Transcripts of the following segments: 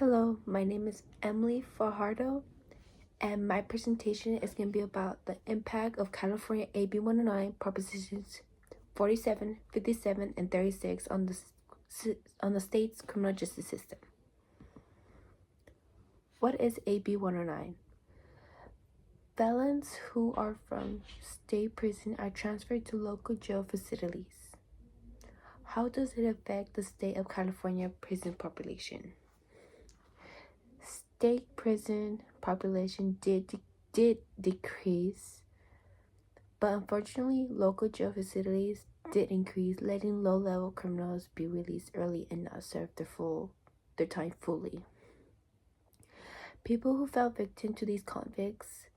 Hello, my name is Emely Fajardo, and my presentation is going to be about the impact of California AB 109 Propositions 47, 57, and 36 on the state's criminal justice system. What is AB 109? Felons who are from state prison are transferred to local jail facilities. How does it affect the state of California prison population? State prison population did decrease, but unfortunately, local jail facilities did increase, letting low-level criminals be released early and not serve their time fully. People who fell victim to these convicts,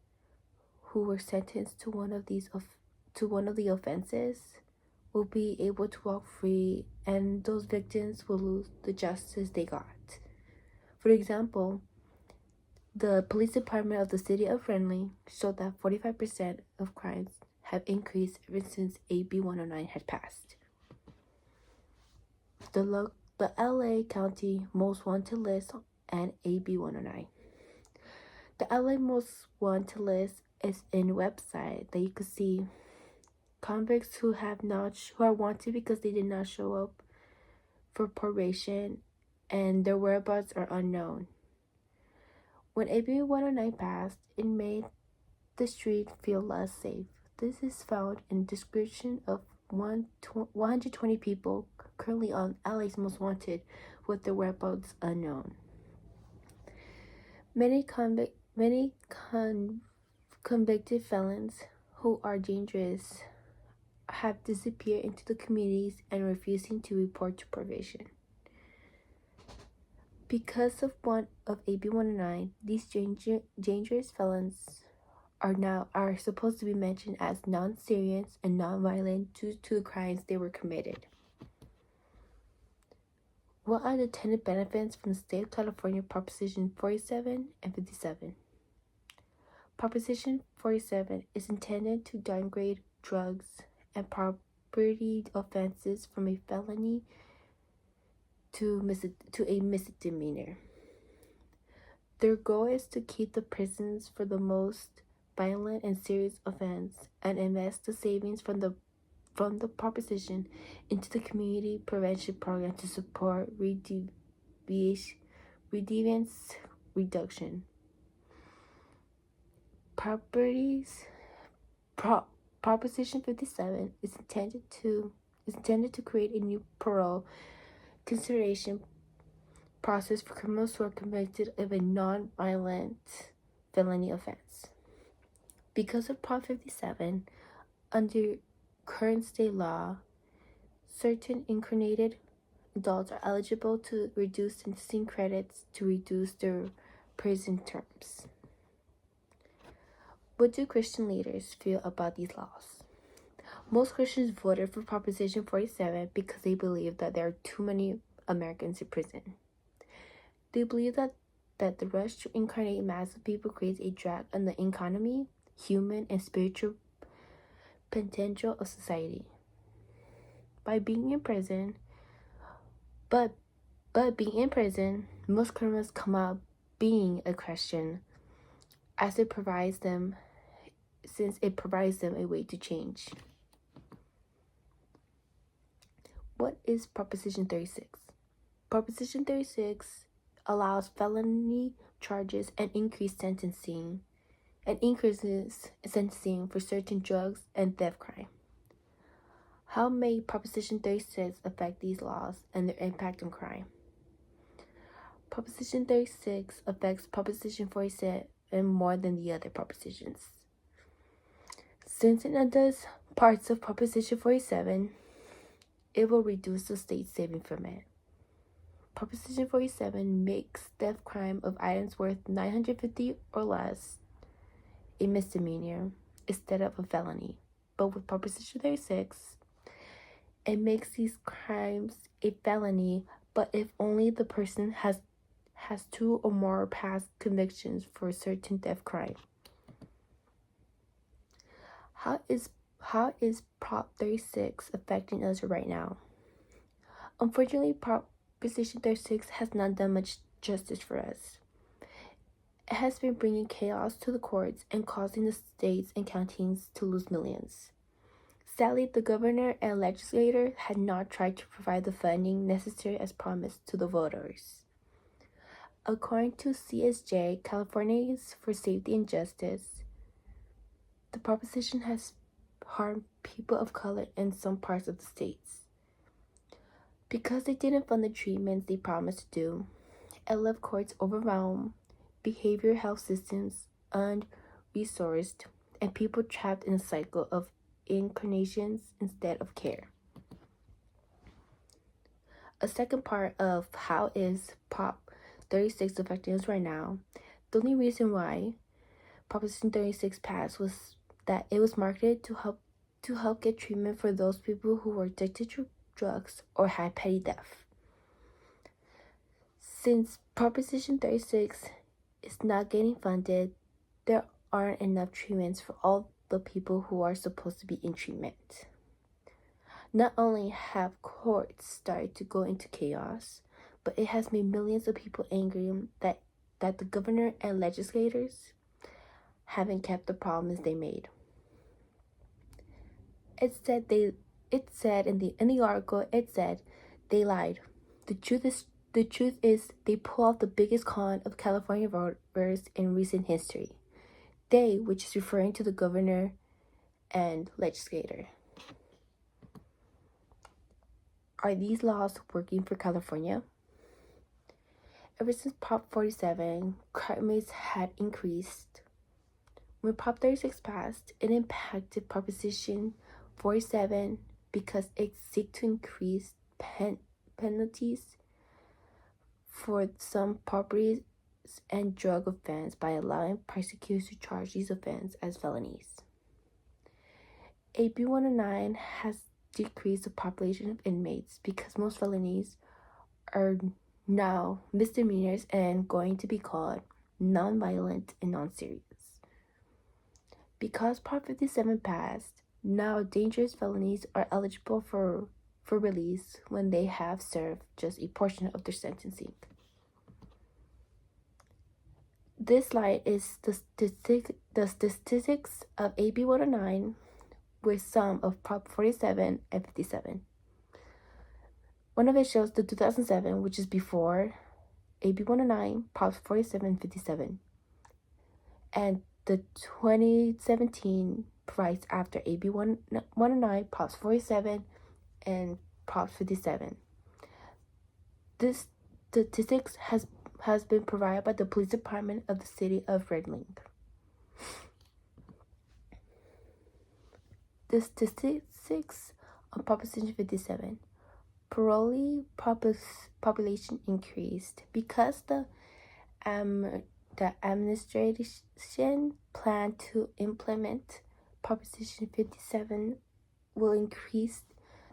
who were sentenced to one of the offenses, will be able to walk free, and those victims will lose the justice they got. For example, the police department of the city of Emely showed that 45% of crimes have increased ever since AB 109 had passed. The LA County Most Wanted List and AB 109. The LA Most Wanted List is a website that you can see convicts who are wanted because they did not show up for probation and their whereabouts are unknown. When AB 109 passed, it made the street feel less safe. This is found in the description of 120 people currently on LA's Most Wanted with their whereabouts unknown. Many convicted felons who are dangerous have disappeared into the communities and refusing to report to probation. Because of AB 109, these dangerous felons are supposed to be mentioned as non-serious and non-violent due to the crimes they were committed. What are the intended benefits from the state of California Proposition 47 and 57? Proposition 47 is intended to downgrade drugs and property offenses from a felony to a misdemeanor. Their goal is to keep the prisons for the most violent and serious offense and invest the savings from the proposition into the community prevention program to support redeviance reduction. Proposition 57 is intended to create a new parole consideration process for criminals who are convicted of a non-violent felony offense. Because of Prop 57, under current state law, certain incarcerated adults are eligible to reduce sentencing credits to reduce their prison terms. What do Christian leaders feel about these laws? Most Christians voted for Proposition 47 because they believe that there are too many Americans in prison. They believe that the rush to incarnate massive people creates a drag on the economy, human, and spiritual potential of society. By being in prison, being in prison, most criminals come out being a Christian, since it provides them a way to change. What is Proposition 36? Proposition 36 allows felony charges and increases sentencing for certain drugs and theft crime. How may Proposition 36 affect these laws and their impact on crime? Proposition 36 affects Proposition 47 more than the other propositions. Since it undoes parts of Proposition 47, it will reduce the state saving from it. Proposition 47 makes theft crime of items worth $950 or less a misdemeanor instead of a felony. But with Proposition 36, it makes these crimes a felony, but if only the person has 2 or more past convictions for a certain theft crime. How is Prop 36 affecting us right now? Unfortunately, Proposition 36 has not done much justice for us. It has been bringing chaos to the courts and causing the states and counties to lose millions. Sadly, the governor and legislator had not tried to provide the funding necessary as promised to the voters. According to CSJ, Californians for Safety and Justice, the proposition has harmed people of color in some parts of the states. Because they didn't fund the treatments they promised to do, it left courts overwhelmed, behavioral health systems unresourced, and people trapped in a cycle of incarnations instead of care. A second part of how is Prop 36 affecting us right now. The only reason why Proposition 36 passed was that it was marketed to help get treatment for those people who were addicted to drugs or had petty theft. Since Proposition 36 is not getting funded, there aren't enough treatments for all the people who are supposed to be in treatment. Not only have courts started to go into chaos, but it has made millions of people angry that the governor and legislators haven't kept the promise they made. It said in the article they lied. The truth is they pull off the biggest con of California voters in recent history. They, which is referring to the governor and legislator. Are these laws working for California? Ever since Prop 47, crime rates had increased. When Prop 36 passed, it impacted Proposition 47 because it seeks to increase penalties for some properties and drug offense by allowing prosecutors to charge these offenses as felonies. AB 109 has decreased the population of inmates because most felonies are now misdemeanors and going to be called non-violent and non-serious. Because Prop 57 passed, now dangerous felonies are eligible for release when they have served just a portion of their sentencing. This slide is the statistics of AB 109 with some of Prop 47 and 57. One of it shows the 2007, which is before AB 109, Prop 47 and 57. And the 2017 provides after AB 109, Prop 47, and Prop 57. This statistics has been provided by the police department of the city of Redling. The statistics on Proposition 57. Parolee population increased because the administration plan to implement Proposition 57 will increase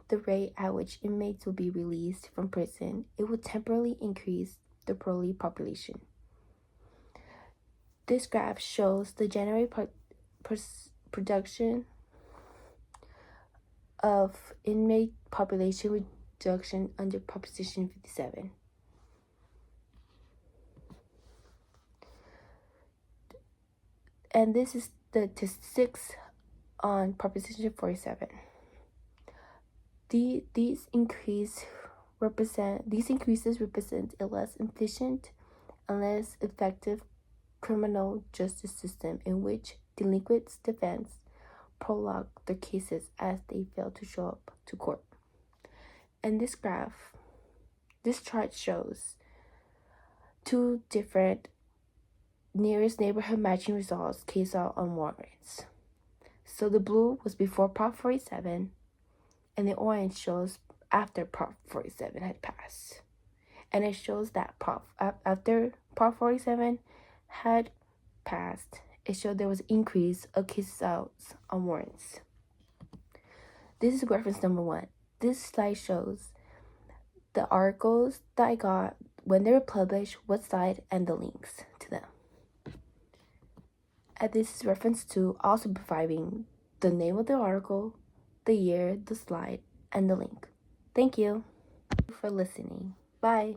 the rate at which inmates will be released from prison. It will temporarily increase the parolee population. This graph shows the January production of inmate population reduction under Proposition 57. And this is the statistics on Proposition 47. These increases represent a less efficient and less effective criminal justice system in which delinquents' defense prologue their cases as they fail to show up to court. And this chart shows two different nearest neighborhood matching results case out on warrants. So the blue was before Prop 47, and the orange shows after Prop 47 had passed. And it shows that after Prop 47 had passed, it showed there was an increase of cases out on warrants. This is reference number 1. This slide shows the articles that I got when they were published, what side, and the links to them. And this is reference to also providing the name of the article, the year, the slide, and the link. Thank you for listening. Bye.